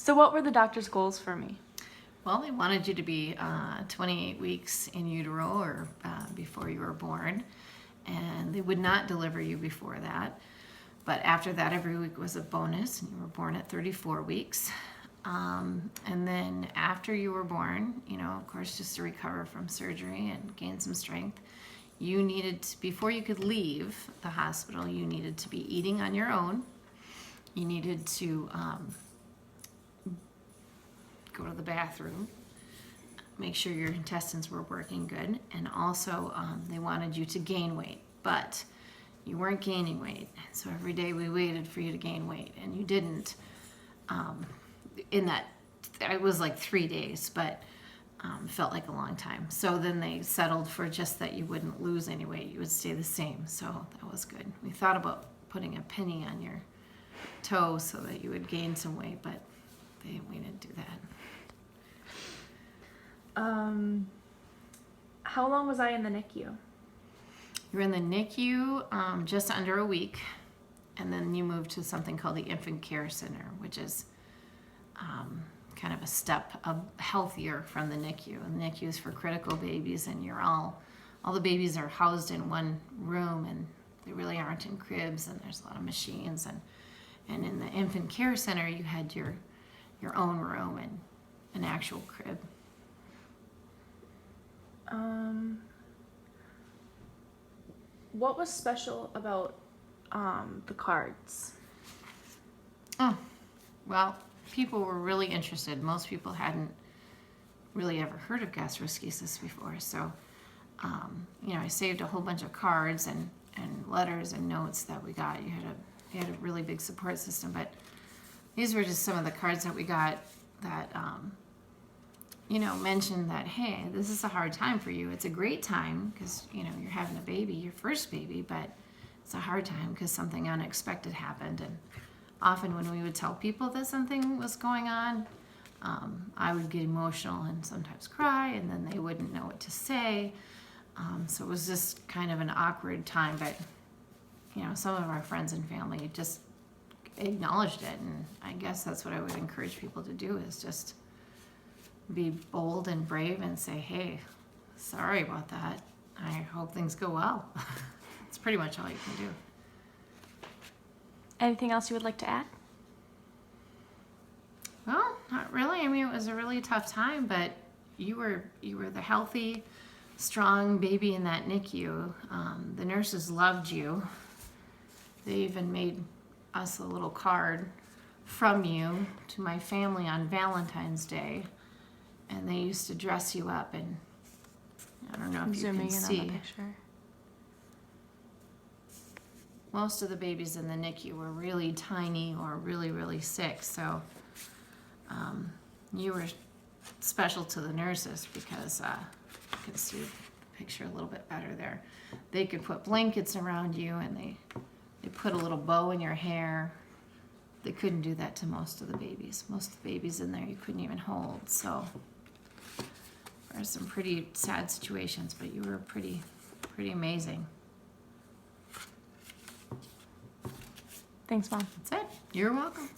So what were the doctor's goals for me? Well, they wanted you to be 28 weeks in utero or before you were born, and they would not deliver you before that. But after that, every week was a bonus, and you were born at 34 weeks. And then after you were born, you know, of course, just to recover from surgery and gain some strength, you needed to, before you could leave the hospital, you needed to be eating on your own. You needed to go to the bathroom, make sure your intestines were working good, and also they wanted you to gain weight, but you weren't gaining weight. So every day we waited for you to gain weight, and you didn't. In that, it was like 3 days, but felt like a long time. So then they settled for just that you wouldn't lose any weight, you would stay the same. So that was good. We thought about putting a penny on your toe so that you would gain some weight, but we didn't do that. How long was I in the NICU? You were in the NICU just under a week, and then you moved to something called the Infant Care Center, which is kind of a step healthier from the NICU. And the NICU is for critical babies, and all the babies are housed in one room, and they really aren't in cribs, and there's a lot of machines. And in the Infant Care Center, you had your own room and an actual crib. What was special about the cards? Oh, well, people were really interested. Most people hadn't really ever heard of gastroschisis before. So, you know, I saved a whole bunch of cards and letters and notes that we got. You had a really big support system, but these were just some of the cards that we got that, you know, mentioned that, hey, this is a hard time for you. It's a great time because, you know, you're having a baby, your first baby, but it's a hard time because something unexpected happened. And often when we would tell people that something was going on, I would get emotional and sometimes cry, and then they wouldn't know what to say. So it was just kind of an awkward time, but, you know, some of our friends and family just acknowledged it, and I guess that's what I would encourage people to do, is just be bold and brave and say, hey, sorry about that. I hope things go well. It's pretty much all you can do. Anything else you would like to add? Well, not really. I mean, it was a really tough time, but you were the healthy, strong baby in that NICU. The nurses loved you. They even made us a little card from you to my family on Valentine's Day, and they used to dress you up, and I don't know if you can see. On the picture. Most of the babies in the NICU were really tiny or really, really sick, so you were special to the nurses because you can see the picture a little bit better there. They could put blankets around you, and they put a little bow in your hair. They couldn't do that to most of the babies. Most of the babies in there you couldn't even hold, so there are some pretty sad situations, but you were pretty amazing. Thanks, Mom. That's it. You're welcome.